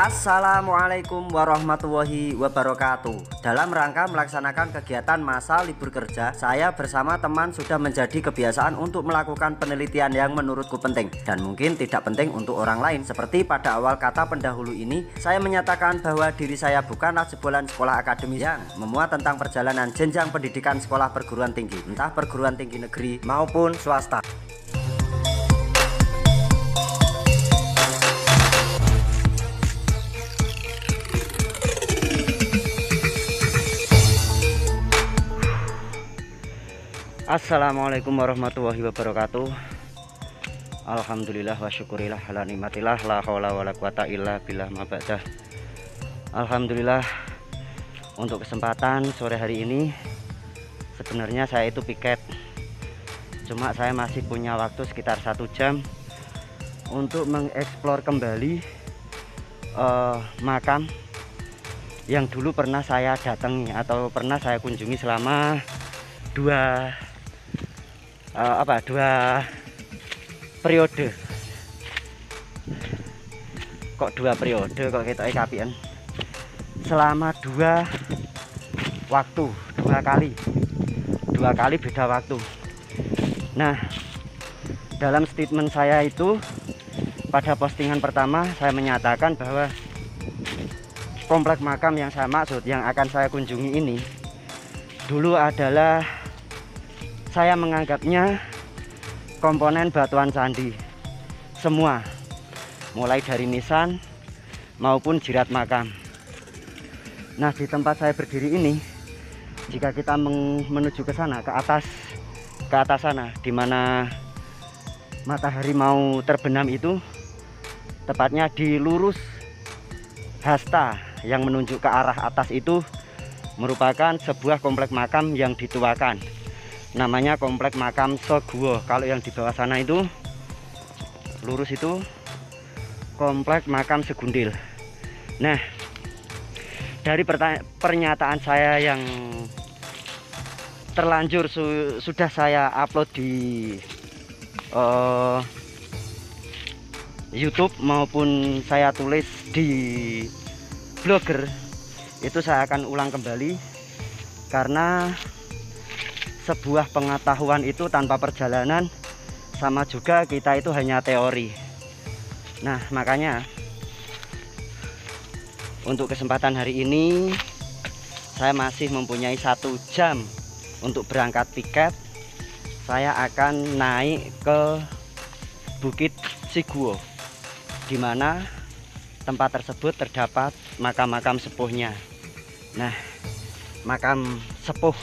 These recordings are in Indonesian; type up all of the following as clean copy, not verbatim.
Assalamualaikum warahmatullahi wabarakatuh. Dalam rangka melaksanakan kegiatan masa libur kerja, saya bersama teman sudah menjadi kebiasaan untuk melakukan penelitian yang menurutku penting dan mungkin tidak penting untuk orang lain. Seperti pada awal kata pendahulu ini, saya menyatakan bahwa diri saya bukanlah jebolan sekolah akademis yang memuat tentang perjalanan jenjang pendidikan sekolah perguruan tinggi, entah perguruan tinggi negeri maupun swasta. Assalamualaikum warahmatullahi wabarakatuh. Alhamdulillah wa syukurillah ala nikmatillah la haula wala quwata illa billah ma ba'dah. Alhamdulillah, untuk kesempatan sore hari ini sebenarnya saya itu piket, cuma saya masih punya waktu sekitar 1 jam untuk mengeksplor kembali makam yang dulu pernah saya datangi atau pernah saya kunjungi selama dua periode. Kok 2 periode kok kita kapian selama 2 waktu, 2 kali beda waktu. Nah, dalam statement saya itu pada postingan pertama saya menyatakan bahwa komplek makam yang saya maksud, yang akan saya kunjungi ini, dulu adalah saya menganggapnya komponen batuan candi semua, mulai dari nisan maupun jirat makam. Nah, di tempat saya berdiri ini, jika kita menuju ke sana, ke atas sana, dimana matahari mau terbenam itu, tepatnya di lurus hasta yang menunjuk ke arah atas itu, merupakan sebuah komplek makam yang dituakan. Namanya komplek makam Seguo. Kalau yang di bawah sana itu lurus itu komplek makam Segundil. Nah, dari pernyataan saya yang terlanjur sudah saya upload di YouTube maupun saya tulis di blogger, itu saya akan ulang kembali karena sebuah pengetahuan itu tanpa perjalanan sama juga kita itu hanya teori. Nah, makanya untuk kesempatan hari ini saya masih mempunyai 1 jam untuk berangkat piket. Saya akan naik ke Bukit Seguo, di mana tempat tersebut terdapat makam-makam sepuhnya. Nah, makam sepuh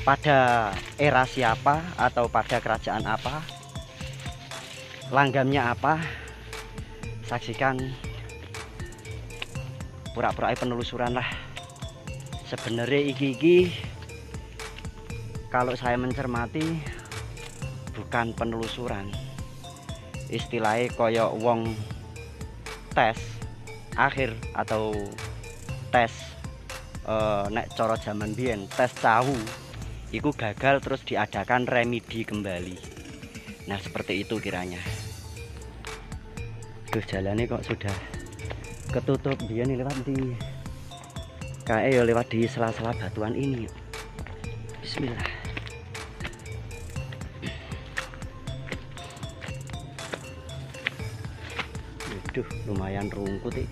pada era siapa atau pada kerajaan apa, langgamnya apa, saksikan pura-pura penelusuran lah. Sebenarnya iki kalau saya mencermati bukan penelusuran, istilahnya koyok wong tes akhir atau tes nek coro zaman biyen tes tahu itu gagal terus diadakan remedi kembali. Nah, seperti itu kiranya. Duh, jalannya kok sudah ketutup. Dia nih lewat di kayak lewat di sela-sela batuan ini. Bismillah. Waduh, lumayan rungkut nih.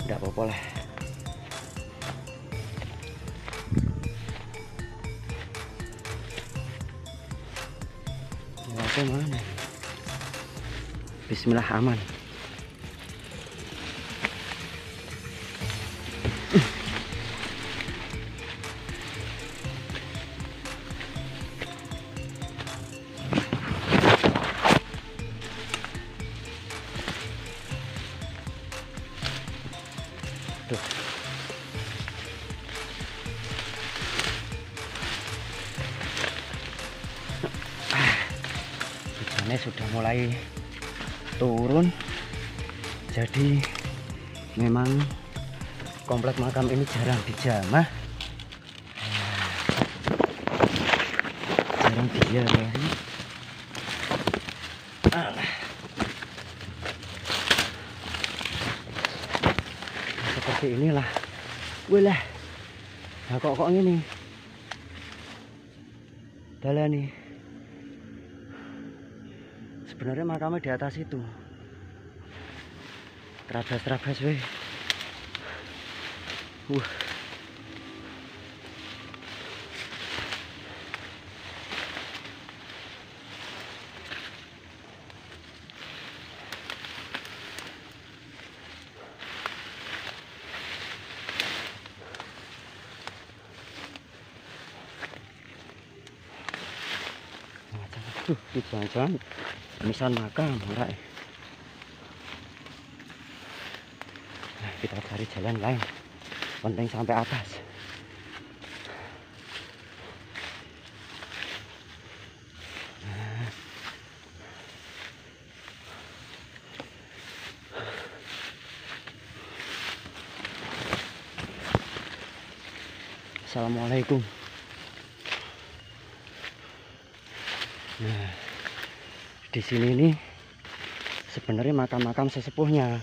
Tidak apa-apa lah. Mana? Bismillah, aman. Tuh. Hujannya sudah mulai turun, jadi memang komplek makam ini jarang dijamah, jarang dijaga. seperti inilah. Walah. Nah kok ini dalan nih. Sebenarnya makamnya di atas itu. Terabas weh. Jangan-jangan nisan makam enggak. Nah, kita cari jalan lain, penting sampai atas. Assalamualaikum. Nah, di sini nih sebenarnya makam-makam sesepuhnya.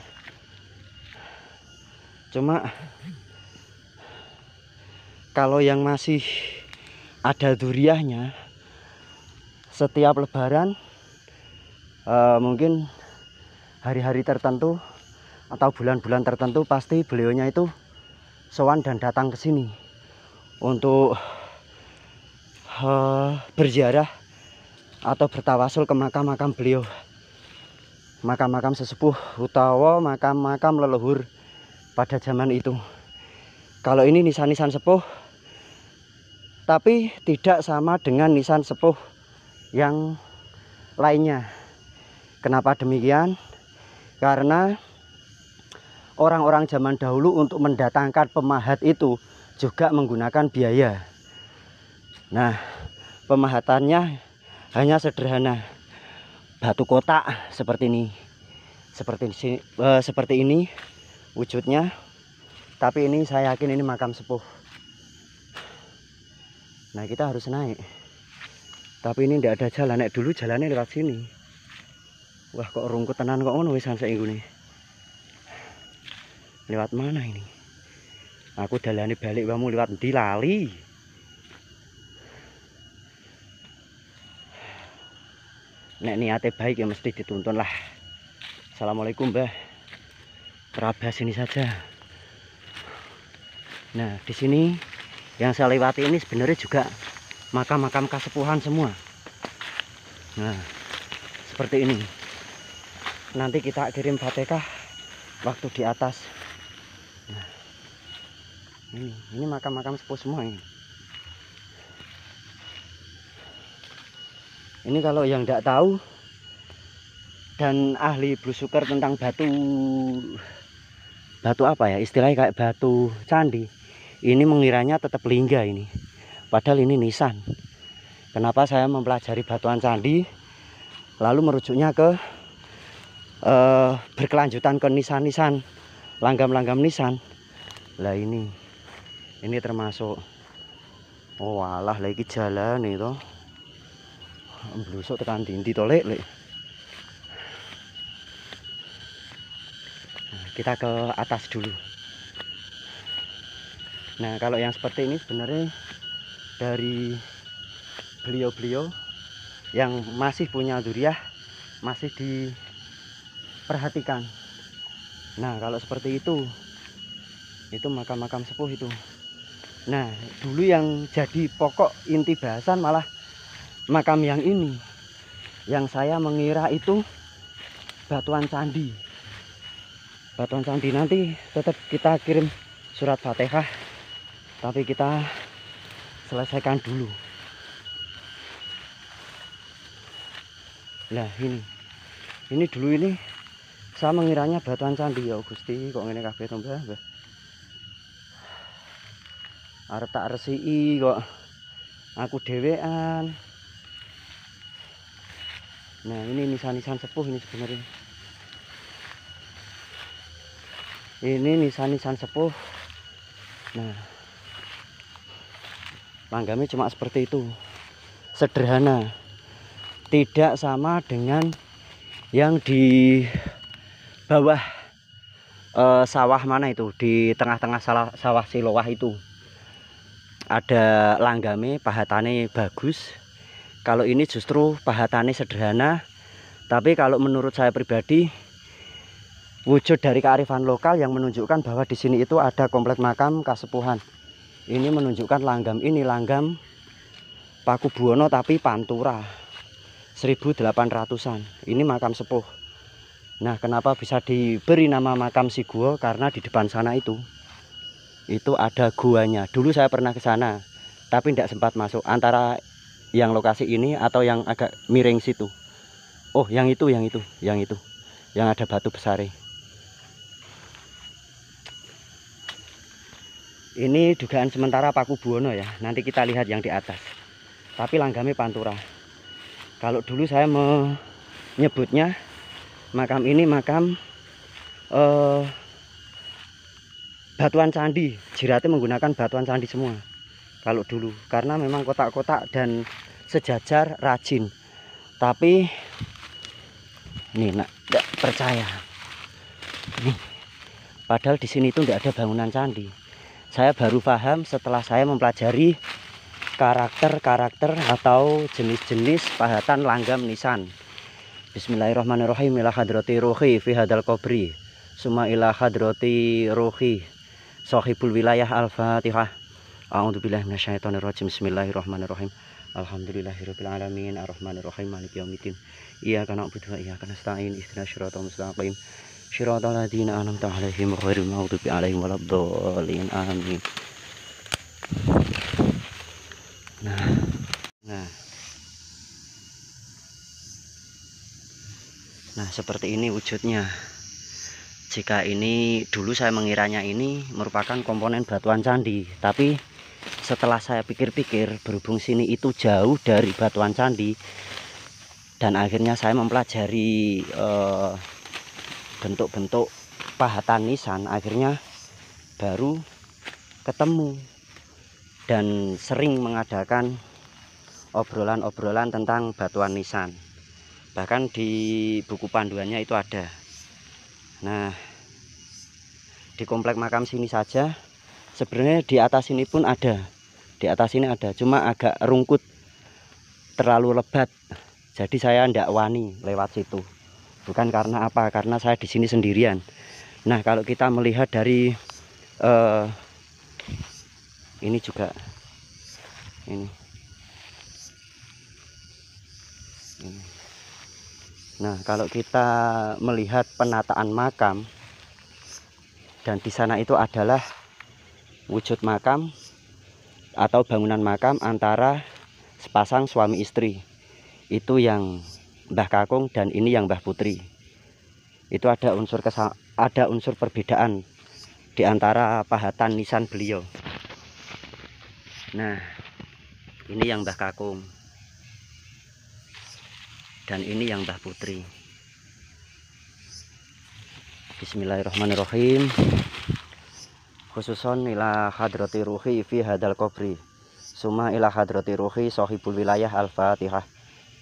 Cuma kalau yang masih ada duriahnya, setiap lebaran mungkin hari-hari tertentu atau bulan-bulan tertentu pasti beliaunya itu sowan dan datang ke sini untuk berziarah atau bertawasul ke makam-makam beliau, makam-makam sesepuh utawa makam-makam leluhur pada zaman itu. Kalau ini nisan-nisan sepuh, tapi tidak sama dengan nisan sepuh yang lainnya. Kenapa demikian? Karena orang-orang zaman dahulu untuk mendatangkan pemahat itu juga menggunakan biaya. Nah, pemahatannya hanya sederhana, batu kotak seperti ini, seperti ini wujudnya. Tapi ini saya yakin ini makam sepuh. Nah, kita harus naik. Tapi ini tidak ada jalan. Naik dulu jalannya lewat sini. Wah, kok rungkut tenan kok ngono wisan saiki ngene. Lewat mana ini? Aku dalane balik kamu lewat ndi lali. Nek niate baik ya mesti dituntun lah. Assalamualaikum, Mbah. Terabas ini saja. Nah, di sini yang saya lewati ini sebenarnya juga makam-makam kasepuhan semua. Nah, seperti ini. Nanti kita kirim Fatihah waktu di atas. Nah, ini makam-makam sepuh semua ini. Ini kalau yang tidak tahu dan ahli blusuker tentang batu apa ya istilahnya, kayak batu candi, ini mengiranya tetap lingga ini, padahal ini nisan. Kenapa saya mempelajari batuan candi lalu merujuknya ke berkelanjutan ke nisan-nisan, langgam-langgam nisan. Lah ini termasuk, oh alah lagi jalan itu blusuk tekan dindi tolek lek. Nah, kita ke atas dulu. Nah, kalau yang seperti ini sebenarnya dari beliau-beliau yang masih punya duriah, masih diperhatikan. Nah, kalau seperti itu makam-makam sepuh itu. Nah, dulu yang jadi pokok inti bahasan malah makam yang ini, yang saya mengira itu batuan candi. Batuan candi nanti tetap kita kirim surat Fatihah, tapi kita selesaikan dulu. Nah, ini dulu ini saya mengiranya batuan candi. Ya Gusti, kok ngene kabeh to, Mbah? Arep tak resiki kok aku dhewean. Nah, ini nisan-nisan sepuh ini sebenarnya. Ini nisan-nisan sepuh. Nah, langgamnya cuma seperti itu. Sederhana. Tidak sama dengan yang di bawah sawah mana itu, di tengah-tengah sawah Silowah itu ada langgame, pahatane bagus. Kalau ini justru pahatane sederhana, tapi kalau menurut saya pribadi wujud dari kearifan lokal yang menunjukkan bahwa di sini itu ada komplek makam kasepuhan. Ini menunjukkan langgam ini langgam Pakubuwono tapi Pantura 1800-an. Ini makam sepuh. Nah, kenapa bisa diberi nama makam Siguo? Karena di depan sana itu ada guanya. Dulu saya pernah ke sana, tapi tidak sempat masuk. Antara yang lokasi ini atau yang agak miring situ. Oh, yang itu, yang ada batu besar. Ini dugaan sementara Pakubuwono ya. Nanti kita lihat yang di atas. Tapi langgame Pantura. Kalau dulu saya menyebutnya makam ini makam batuan candi. Jiratnya menggunakan batuan candi semua. Kalau dulu, karena memang kotak-kotak dan sejajar rajin. Tapi ini nak tidak percaya. Nih, padahal di sini itu tidak ada bangunan candi. Saya baru paham setelah saya mempelajari karakter atau jenis-jenis pahatan langgam nisan. Bismillahirrahmanirrahim. Ila hadrati ruhi fi hadal qabri summa ila hadrati ruhi sahibul wilayah al-fatihah. A'udzubillahi minasyaitonirrajim. Bismillahirrahmanirrahim. Alhamdulillahirabbil alamin arrahmanirrahim maliki yaumiddin. Iyyaka na'budu wa iyyaka nasta'in ihdinas siratal mustaqim siratal ladzina an'amta 'alaihim ghairil maghdubi 'alaihim waladdallin. Amin. Nah, seperti ini wujudnya. Jika ini dulu saya mengiranya ini merupakan komponen batuan candi, tapi setelah saya pikir-pikir, berhubung sini itu jauh dari batuan candi, dan akhirnya saya mempelajari bentuk-bentuk pahatan nisan, akhirnya baru ketemu dan sering mengadakan obrolan-obrolan tentang batuan nisan. Bahkan di buku panduannya itu ada. Nah, di komplek makam sini saja sebenarnya di atas ini pun ada. Di atas ini ada, cuma agak rungkut, terlalu lebat. Jadi saya tidak wani lewat situ. Bukan karena apa? Karena saya di sini sendirian. Nah, kalau kita melihat dari ini juga ini. Nah, kalau kita melihat penataan makam, dan di sana itu adalah wujud makam atau bangunan makam antara sepasang suami istri. Itu yang Mbah Kakung dan ini yang Mbah Putri. Itu ada unsur perbedaan di antara pahatan nisan beliau. Nah, ini yang Mbah Kakung. Dan ini yang Mbah Putri. Bismillahirrahmanirrahim. Khususon ila hadrati ruhi fi hadal qabri summa ila hadrati ruhi sahibul wilayah al-fatihah.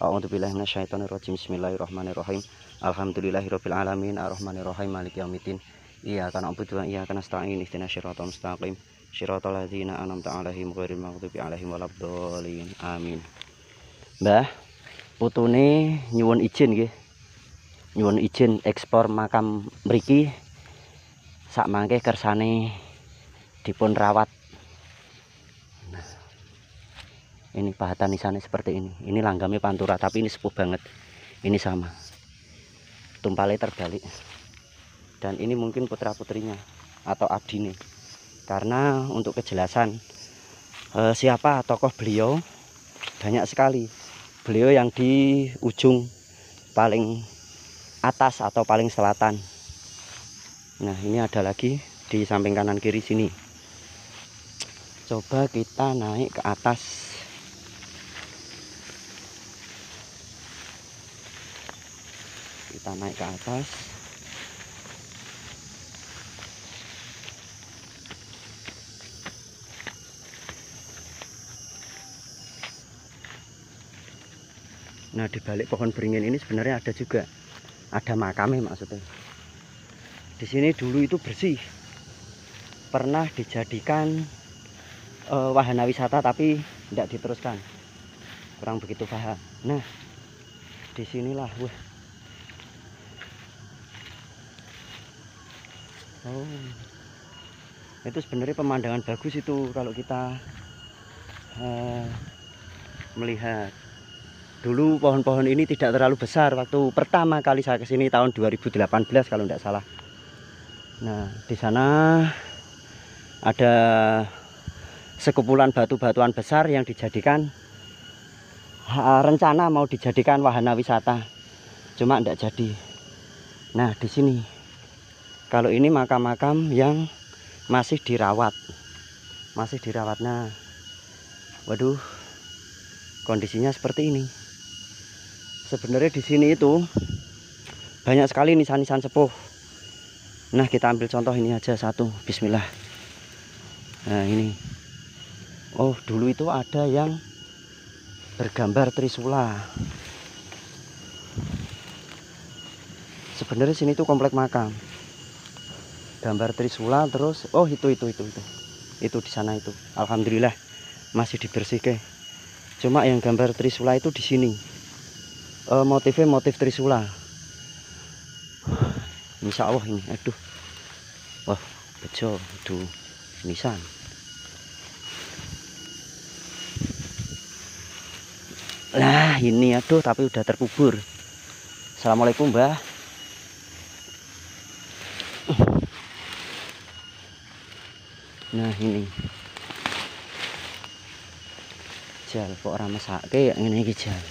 A'udzubillahi minasyaitonirrajim. Bismillahirrahmanirrahim. Alhamdulillahirabbil alamin arrahmanirrahim maliki yaumiddin. Iyyaka na'budu wa iyyaka nasta'in ihdinas siratal mustaqim siratal ladzina an'amta 'alaihim ghairil maghdubi 'alaihim waladdallin. Amin. Mbah, putune nyuwun izin nggih. Nyuwun izin ekspor makam mriki sak mangke kersane dipun rawat. Nah, ini pahatan nisannya seperti ini. Ini langgamnya Pantura, tapi ini sepuh banget. Ini sama. Tumpalnya terbalik. Dan ini mungkin putra-putrinya atau abdine. Karena untuk kejelasan siapa tokoh beliau banyak sekali. Beliau yang di ujung paling atas atau paling selatan. Nah, ini ada lagi di samping kanan kiri sini. Coba kita naik ke atas. Kita naik ke atas. Nah, di balik pohon beringin ini sebenarnya ada juga, ada makamnya maksudnya. Di sini dulu itu bersih, pernah dijadikan wahana wisata tapi tidak diteruskan, kurang begitu paham. Nah, disinilah, wah, oh, itu sebenarnya pemandangan bagus itu kalau kita melihat. Dulu pohon-pohon ini tidak terlalu besar waktu pertama kali saya kesini tahun 2018 kalau tidak salah. Nah, di sana ada sekumpulan batu-batuan besar yang dijadikan rencana mau dijadikan wahana wisata, cuma tidak jadi. Nah, di sini kalau ini makam-makam yang masih dirawat, Nah, waduh, kondisinya seperti ini. Sebenarnya di sini itu banyak sekali nisan-nisan sepuh. Nah, kita ambil contoh ini aja satu. Bismillah. Nah, ini. Oh, dulu itu ada yang bergambar Trisula. Sebenarnya sini tuh komplek makam. Gambar Trisula terus, oh itu. Itu di sana itu. Alhamdulillah masih dibersihkan. Cuma yang gambar Trisula itu di sini. Motifnya motif Trisula. Insya Allah ini, aduh, wah, bejo, aduh, nisan. Lah ini, aduh, tapi udah terkubur. Assalamualaikum, Mbah. Nah ini, jal, kok ora mesake ngene iki jal.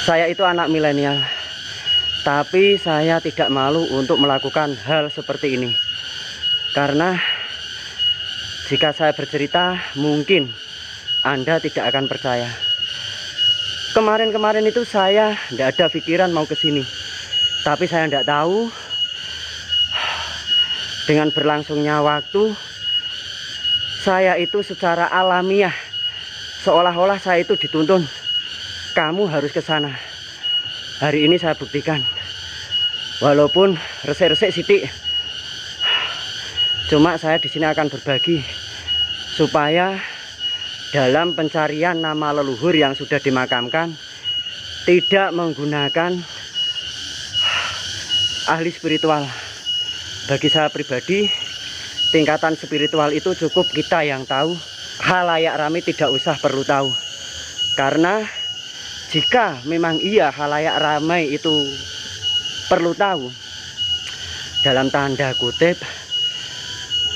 Saya itu anak milenial, tapi saya tidak malu untuk melakukan hal seperti ini. Karena jika saya bercerita, mungkin Anda tidak akan percaya. Kemarin-kemarin itu saya tidak ada pikiran mau ke sini. Tapi saya tidak tahu, dengan berlangsungnya waktu, saya itu secara alamiah, seolah-olah saya itu dituntun. Kamu harus ke sana. Hari ini saya buktikan. Walaupun resik-resik sidik, cuma saya di sini akan berbagi supaya dalam pencarian nama leluhur yang sudah dimakamkan tidak menggunakan ahli spiritual. Bagi saya pribadi, tingkatan spiritual itu cukup kita yang tahu. Khalayak ramai tidak usah perlu tahu. Karena jika memang iya khalayak ramai itu perlu tahu, dalam tanda kutip,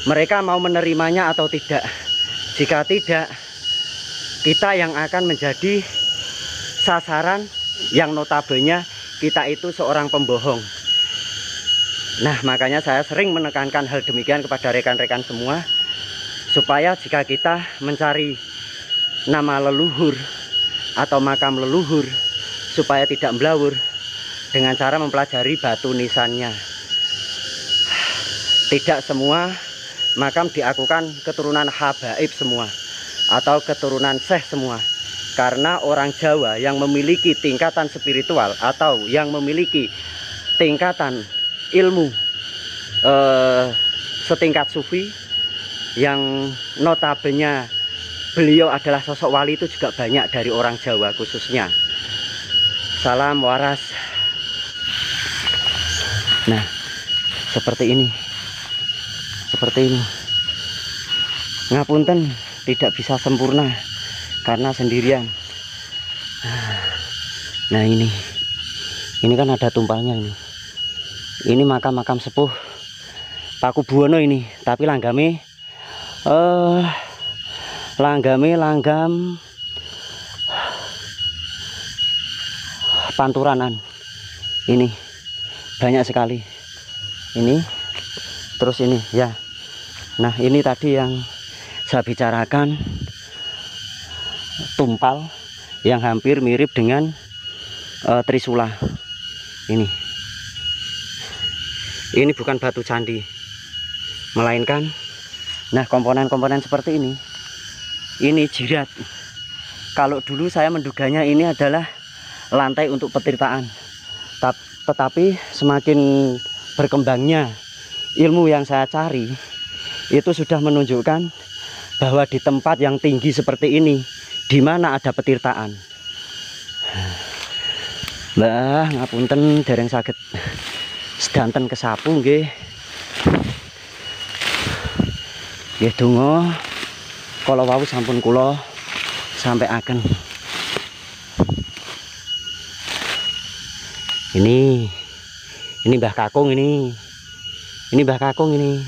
mereka mau menerimanya atau tidak. Jika tidak, kita yang akan menjadi sasaran yang notabene kita itu seorang pembohong. Nah, makanya saya sering menekankan hal demikian kepada rekan-rekan semua, supaya jika kita mencari nama leluhur atau makam leluhur, supaya tidak melawur dengan cara mempelajari batu nisannya. Tidak semua makam diakukan keturunan habaib semua atau keturunan syekh semua, karena orang Jawa yang memiliki tingkatan spiritual atau yang memiliki tingkatan ilmu setingkat sufi, yang notabene beliau adalah sosok wali, itu juga banyak dari orang Jawa khususnya. Salam waras. Nah, seperti ini. Ngapunten, tidak bisa sempurna karena sendirian. Nah, ini kan ada tumpalnya ini. Ini makam-makam sepuh Pakubuwono ini, tapi langgam Panturanan. Ini banyak sekali. Ini terus ini ya. Nah, ini tadi yang saya bicarakan, tumpal yang hampir mirip dengan trisula. Ini bukan batu candi, melainkan, nah, komponen-komponen seperti ini jirat. Kalau dulu saya menduganya ini adalah lantai untuk petirtaan, tetapi semakin berkembangnya ilmu yang saya cari, itu sudah menunjukkan bahwa di tempat yang tinggi seperti ini, di mana ada petirtaan, Mbah ngapunten dereng saged sedanten kesapu nggih. Nggih donga kala wau sampun kula sampaiaken. Ini Mbah Kakung ini. Ini Mbah Kakung ini.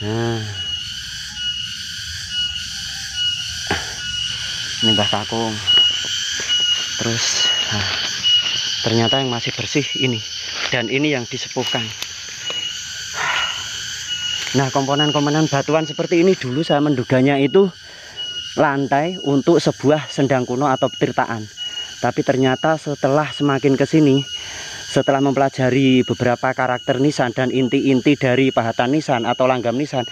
Nah. Ini Mbah Kakung. Terus ternyata yang masih bersih ini, dan ini yang disepuhkan. Nah, komponen-komponen batuan seperti ini dulu saya menduganya itu lantai untuk sebuah sendang kuno atau petirtaan. Tapi ternyata setelah semakin ke sini, setelah mempelajari beberapa karakter nisan dan inti-inti dari pahatan nisan atau langgam nisan,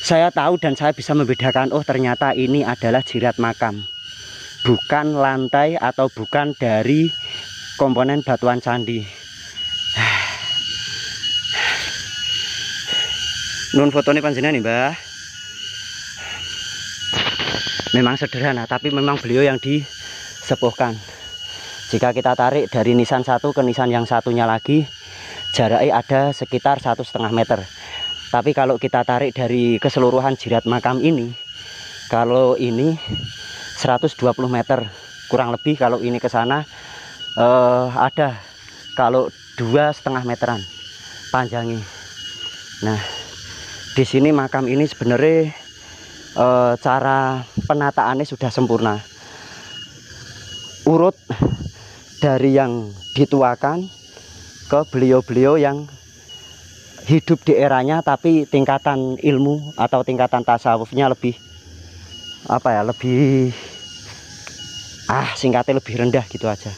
saya tahu dan saya bisa membedakan, oh ternyata ini adalah jirat makam, bukan lantai atau bukan dari komponen batuan candi. Nun fotonya panjenengan nih, Mbah. Memang sederhana, tapi memang beliau yang disepuhkan. Jika kita tarik dari nisan satu ke nisan yang satunya lagi, jaraknya ada sekitar 1,5 meter. Tapi kalau kita tarik dari keseluruhan jirat makam ini, kalau ini 120 meter kurang lebih. Kalau ini ke sana ada kalau 2,5 meteran panjangnya. Nah, di sini makam ini sebenarnya cara penataannya sudah sempurna. Urut dari yang dituakan ke beliau-beliau yang hidup di eranya, tapi tingkatan ilmu atau tingkatan tasawufnya lebih lebih singkatnya lebih rendah gitu aja.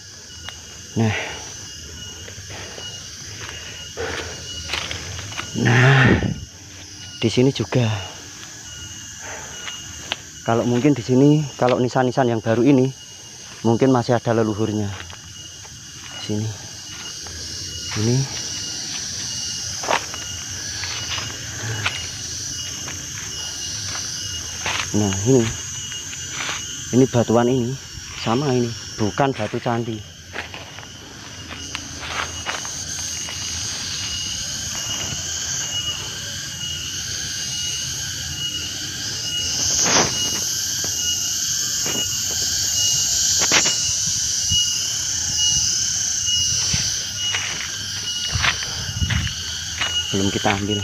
Nah, di sini juga kalau mungkin di sini, kalau nisan-nisan yang baru ini mungkin masih ada leluhurnya. Di sini. Ini. Nah, ini batuan ini sama, ini bukan batu candi. Belum kita ambil.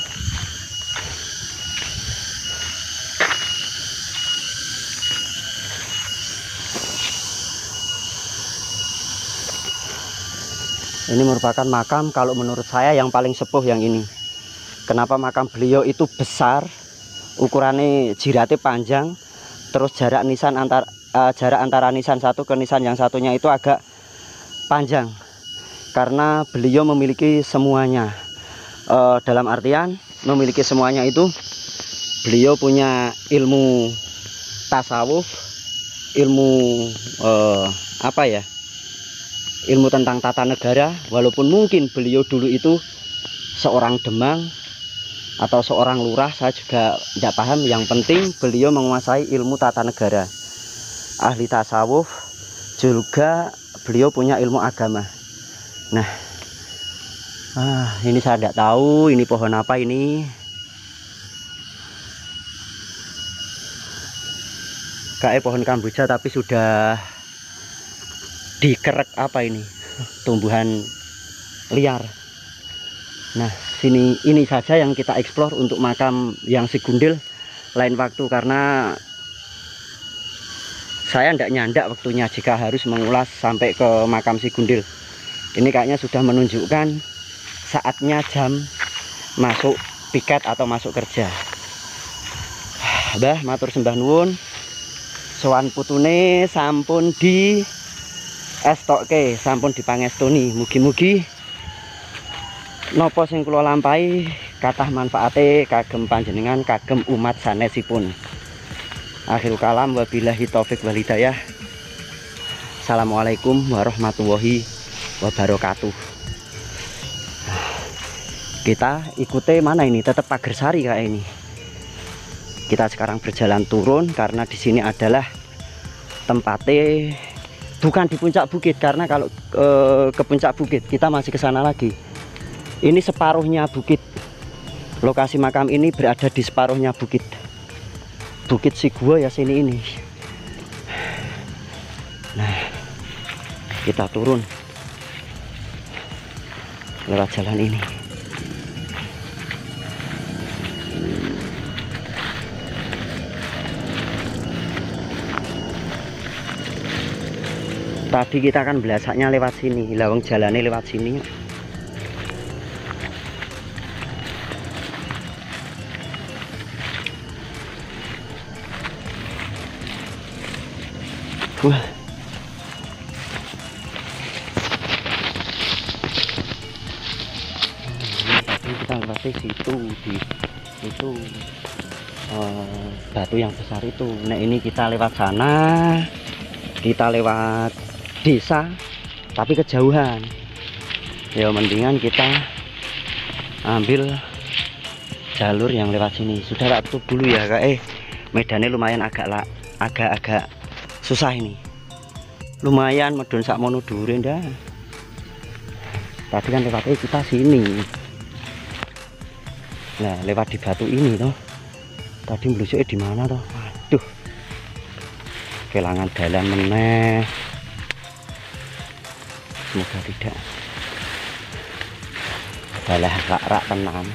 Ini merupakan makam kalau menurut saya yang paling sepuh yang ini. Kenapa makam beliau itu besar, ukurannya jiratnya panjang, terus jarak antara nisan satu ke nisan yang satunya itu agak panjang. Karena beliau memiliki semuanya. Dalam artian memiliki semuanya itu beliau punya ilmu tasawuf, ilmu ilmu tentang tata negara, walaupun mungkin beliau dulu itu seorang demang atau seorang lurah, saya juga tidak paham. Yang penting beliau menguasai ilmu tata negara, ahli tasawuf, juga beliau punya ilmu agama. Nah, ini saya tidak tahu ini pohon apa ini. Kayak pohon kamboja tapi sudah dikerek apa ini, tumbuhan liar. Nah, ini saja yang kita eksplor untuk makam yang Sigundil lain waktu, karena saya tidak nyandak waktunya jika harus mengulas sampai ke makam Sigundil. Ini kayaknya sudah menunjukkan saatnya jam masuk piket atau masuk kerja. Mbah matur sembah nuwun, sowan putune sampun di estokke, sampun dipangestuni. Mugi-mugi nopo sing kula lampahi kathah manfaate kagem panjenengan, kagem umat sanesipun. Akhirul kalam, wabillahi taufik wal hidayah. Assalamualaikum warahmatullahi wabarakatuh. Kita ikuti mana ini, tetap Pagersari kayak ini. Kita sekarang berjalan turun karena di sini adalah tempatnya bukan di puncak bukit, karena kalau ke puncak bukit kita masih ke sana lagi. Ini separuhnya bukit. Lokasi makam ini berada di separuhnya bukit. Bukit Sigua ya sini ini. Nah, kita turun lewat jalan ini. Tadi kita kan belasaknya lewat sini, lawang jalannya lewat sini. Wah. Tadi kita lewati situ, di itu batu yang besar itu. Nah, ini kita lewat sana, kita lewat desa tapi kejauhan. Ya mendingan kita ambil jalur yang lewat sini. Sudah tak tutup dulu ya kak. Medannya lumayan agak susah ini. Lumayan medun sak mono dhuwure ndak. Tadi kan lewatnya kita sini. Nah, lewat di batu ini toh. Tadi blusuknya di mana toh? Waduh. Kelangan dalan meneh. Semoga tidak. Dalah rak tenang.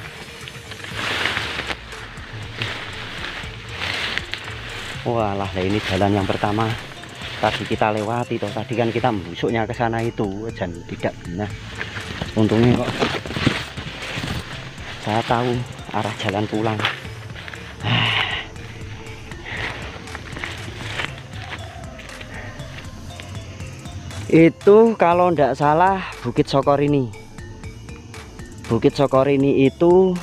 Walah, ini jalan yang pertama tadi kita lewati toh. Tadi kan kita membusuknya ke sana itu, dan tidak benar. Untungnya kok saya tahu arah jalan pulang. Itu kalau ndak salah Bukit Sokorini. Bukit Sokorini itu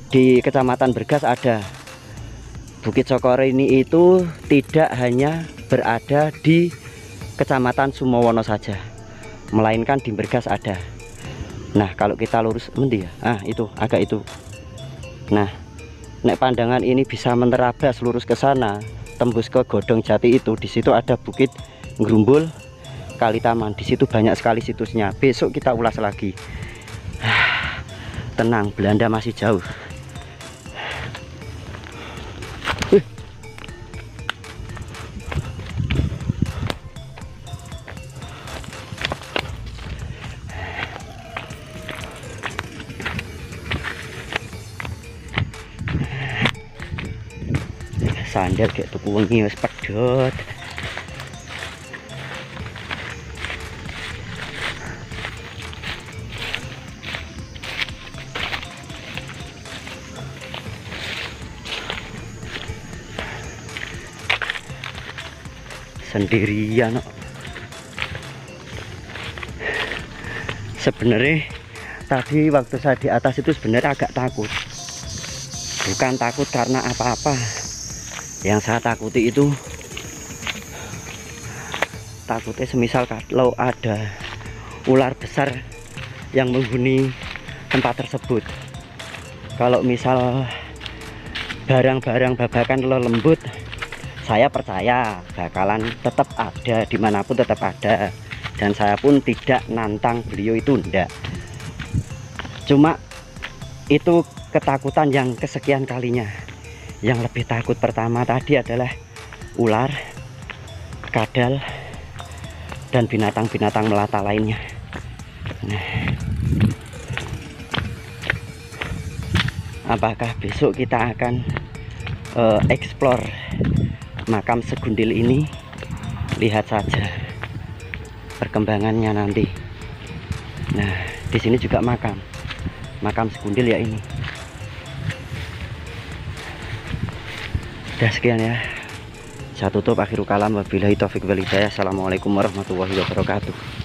di Kecamatan Bergas ada. Bukit Sokorini itu tidak hanya berada di Kecamatan Sumowono saja, melainkan di Bergas ada. Nah, kalau kita lurus endi ya? Itu agak itu. Nah, nek pandangan ini bisa menerabas lurus ke sana, tembus ke Godong Jati itu. Di situ ada Bukit Ngrumbul, Kali Taman. Di situ banyak sekali situsnya. Besok kita ulas lagi. Tenang, Belanda masih jauh. Sandal kayak tuku wengi wis pedhot. sendirian. Sebenarnya tadi waktu saya di atas itu sebenarnya agak takut. Bukan takut karena apa-apa. Yang saya takuti itu takutnya semisal kalau ada ular besar yang menghuni tempat tersebut. Kalau misal barang-barang babakan telur lembut, saya percaya bakalan tetap ada, dimanapun tetap ada. Dan saya pun tidak nantang beliau itu, enggak. Cuma itu ketakutan yang kesekian kalinya. Yang lebih takut pertama tadi adalah ular, kadal, dan binatang-binatang melata lainnya. Nah, apakah besok kita akan explore makam Segundil ini? Lihat saja perkembangannya nanti. Nah, di sini juga makam Segundil ya ini. Udah sekian ya. Saya tutup, akhirul kalam, wabillahi taufiq wal hidayah. Assalamualaikum warahmatullahi wabarakatuh.